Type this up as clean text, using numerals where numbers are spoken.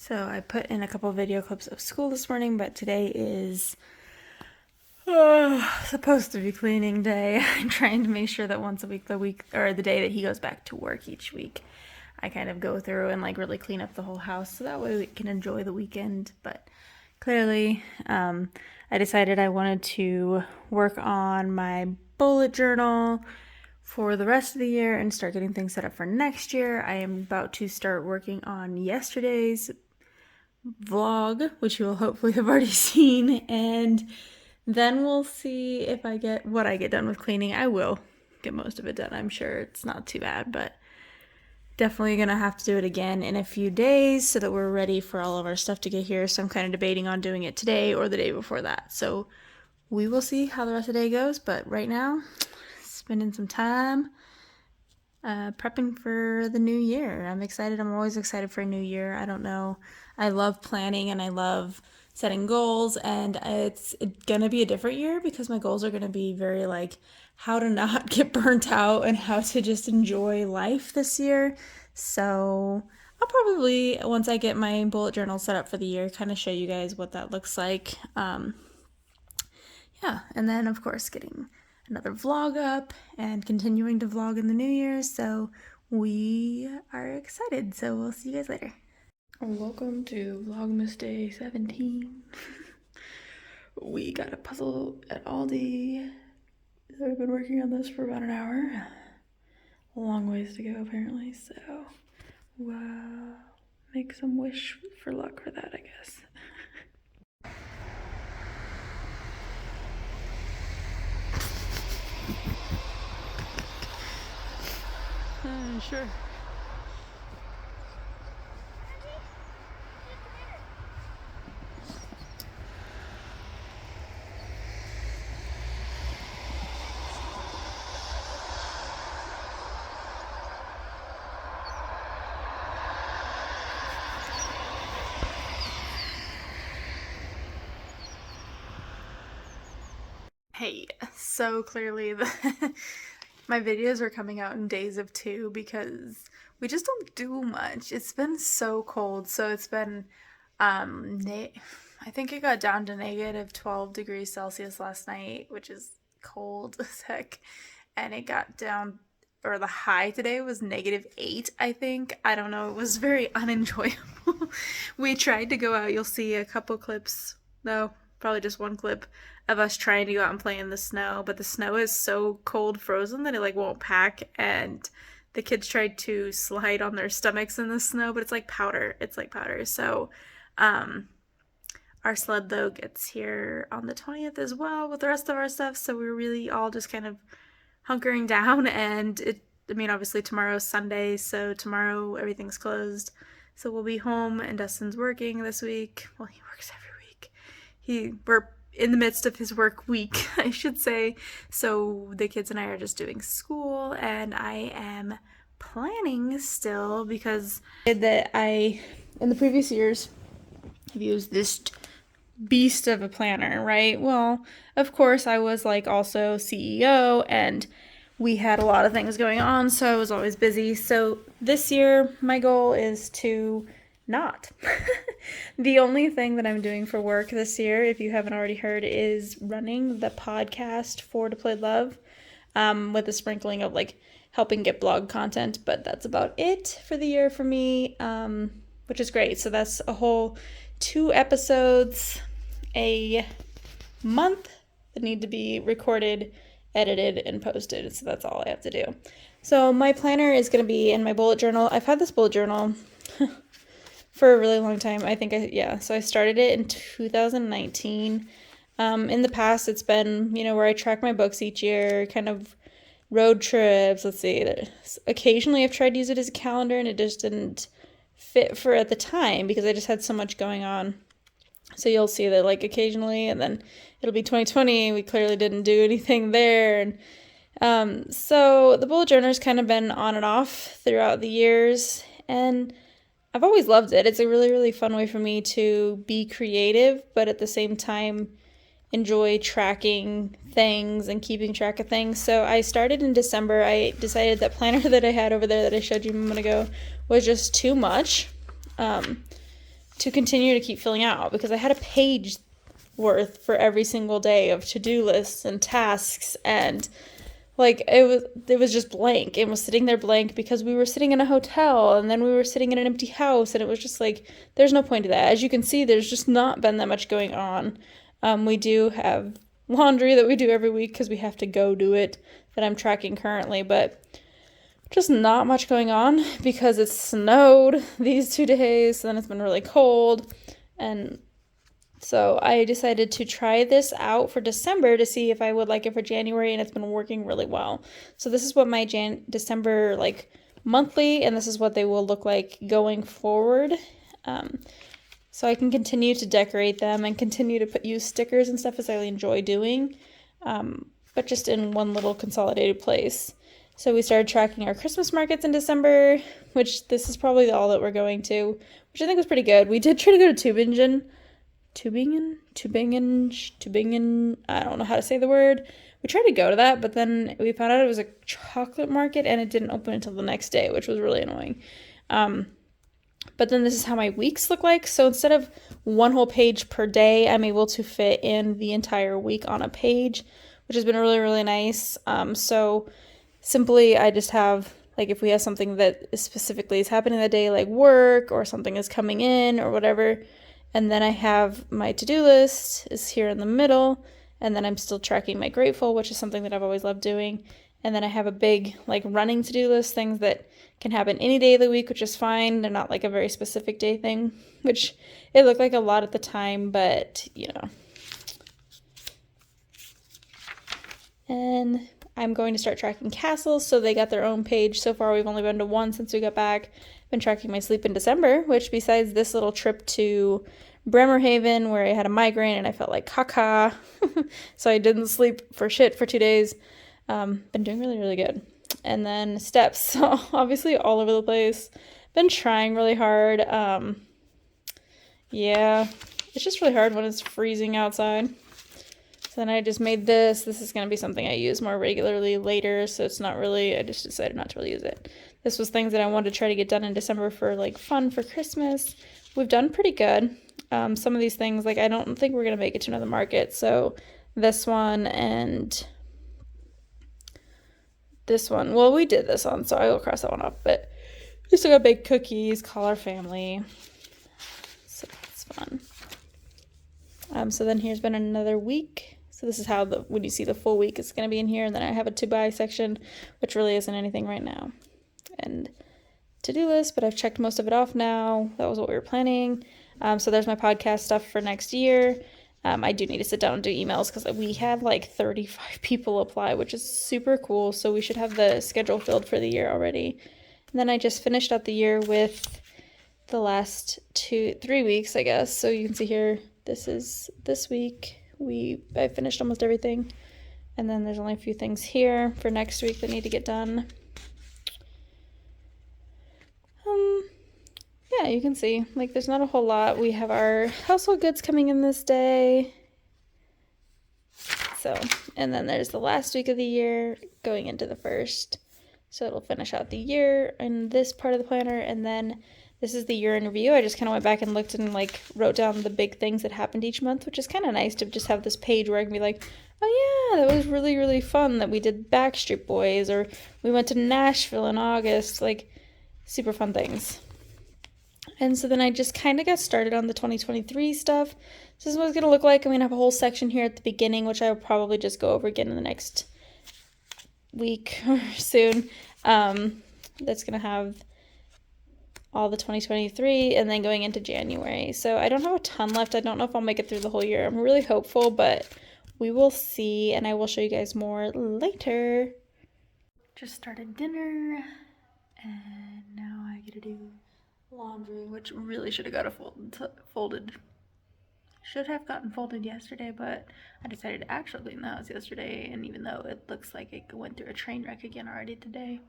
So I put in a couple video clips of school this morning, but today is supposed to be cleaning day. I'm trying to make sure that once a week, the day that he goes back to work each week, I kind of go through and like really clean up the whole house so that way we can enjoy the weekend. But clearly, I decided I wanted to work on my bullet journal for the rest of the year and start getting things set up for next year. I am about to start working on yesterday's vlog, which you will hopefully have already seen, and then we'll see if I get what I get done with cleaning. I will get most of it done. I'm sure it's not too bad, but definitely gonna have to do it again in a few days so that we're ready for all of our stuff to get here. So I'm kind of debating on doing it today or the day before that. So we will see how the rest of the day goes, but right now, spending some time prepping for the new year. I'm excited. I'm always excited for a new year. I don't know. I love planning and I love setting goals, and it's gonna be a different year because my goals are gonna be very like how to not get burnt out and how to just enjoy life this year. So I'll probably, once I get my bullet journal set up for the year, kind of show you guys what that looks like. Yeah, and then of course getting another vlog up and continuing to vlog in the new year, so we are excited. So we'll see you guys later. Welcome to Vlogmas Day 17. We got a puzzle at Aldi. I've been working on this for about an hour. A long ways to go apparently, so make some wish for luck for that, I guess. Sure. Hey, so clearly my videos are coming out in days of two because we just don't do much. It's been so cold, so it's been I think it got down to negative 12 degrees Celsius last night, which is cold as heck, and it got down, or the high today was -8, I think. I don't know, it was very unenjoyable. We tried to go out. You'll see a couple clips, no, probably just one clip of us trying to go out and play in the snow, but the snow is so cold frozen that it like won't pack, and the kids tried to slide on their stomachs in the snow, but it's like powder. So our sled though gets here on the 20th as well with the rest of our stuff, so we're really all just kind of hunkering down. And obviously tomorrow's Sunday, so tomorrow everything's closed, so we'll be home, and Dustin's working this week. Well, he works every week. We're in the midst of his work week, I should say. So the kids and I are just doing school, and I am planning still because in the previous years have used this beast of a planner, right? Well, of course, I was like also CEO, and we had a lot of things going on, so I was always busy. So this year, my goal is to not. The only thing that I'm doing for work this year, if you haven't already heard, is running the podcast for To Play Love, with a sprinkling of like helping get blog content, but that's about it for the year for me, which is great. So that's a whole 2 episodes a month that need to be recorded, edited, and posted. So that's all I have to do. So my planner is going to be in my bullet journal. I've had this bullet journal for a really long time. So I started it in 2019. In the past, it's been, where I track my books each year, kind of road trips. Let's see. Occasionally I've tried to use it as a calendar, and it just didn't fit for at the time because I just had so much going on. So you'll see that like occasionally, and then it'll be 2020. We clearly didn't do anything there. And so the bullet journal's kind of been on and off throughout the years, and I've always loved it. It's a really, really fun way for me to be creative, but at the same time enjoy tracking things and keeping track of things. So I started in December. I decided that planner that I had over there that I showed you a moment ago was just too much. to continue to keep filling out, because I had a page worth for every single day of to-do lists and tasks, and like it was just blank. It was sitting there blank because we were sitting in a hotel and then we were sitting in an empty house, and it was just like there's no point to that. As you can see, there's just not been that much going on. We do have laundry that we do every week because we have to go do it, that I'm tracking currently, but just not much going on because it snowed these 2 days, and then it's been really cold. And so I decided to try this out for December to see if I would like it for January, and it's been working really well. So this is what my December like monthly, and this is what they will look like going forward. So I can continue to decorate them and continue to use stickers and stuff as I really enjoy doing, but just in one little consolidated place. So we started tracking our Christmas markets in December, which this is probably all that we're going to, which I think was pretty good. We did try to go to Tübingen, I don't know how to say the word. We tried to go to that, but then we found out it was a chocolate market and it didn't open until the next day, which was really annoying. But then this is how my weeks look like. So instead of one whole page per day, I'm able to fit in the entire week on a page, which has been really, really nice. So simply I just have, like, if we have something that specifically is happening that day, like work or something is coming in or whatever, and then I have my to-do list is here in the middle, and then I'm still tracking my Grateful, which is something that I've always loved doing. And then I have a big, like, running to-do list, things that can happen any day of the week, which is fine. They're not, like, a very specific day thing, which it looked like a lot at the time, but, you know. And I'm going to start tracking castles, so they got their own page. So far, we've only been to one since we got back. I've been tracking my sleep in December, which besides this little trip to Bremerhaven, where I had a migraine and I felt like caca, so I didn't sleep for shit for 2 days. Been doing really, really good. And then steps, so obviously all over the place. Been trying really hard. Yeah, it's just really hard when it's freezing outside. So then I just made this. This is going to be something I use more regularly later, so it's not really, I just decided not to really use it. This was things that I wanted to try to get done in December for, like, fun for Christmas. We've done pretty good. Some of these things, like, I don't think we're going to make it to another market, so this one and this one, well, we did this one, so I will cross that one off, but we still got baked cookies, call our family, so that's fun. So then here's been another week. So this is how when you see the full week, it's going to be in here, and then I have a to buy section, which really isn't anything right now, and to-do list, but I've checked most of it off now. That was what we were planning. So there's my podcast stuff for next year. I do need to sit down and do emails because we had like 35 people apply, which is super cool. So we should have the schedule filled for the year already. And then I just finished out the year with the last 3 weeks, I guess. So you can see here, this is this week. I finished almost everything. And then there's only a few things here for next week that need to get done. Yeah, you can see, like, there's not a whole lot. We have our household goods coming in this day. So, and then there's the last week of the year going into the first. So it'll finish out the year in this part of the planner. And then this is the year in review. I just kind of went back and looked and, like, wrote down the big things that happened each month, which is kind of nice to just have this page where I can be like, oh yeah, that was really, really fun that we did Backstreet Boys, or we went to Nashville in August, like, super fun things. And so then I just kind of got started on the 2023 stuff. So this is what it's going to look like. I'm going to have a whole section here at the beginning, which I will probably just go over again in the next week or soon. That's going to have all the 2023 and then going into January. So I don't have a ton left. I don't know if I'll make it through the whole year. I'm really hopeful, but we will see, and I will show you guys more later. Just started dinner, and now I get to do laundry, which really should have got folded. Should have gotten folded yesterday, but I decided to actually clean the house yesterday, and even though it looks like it went through a train wreck again already today,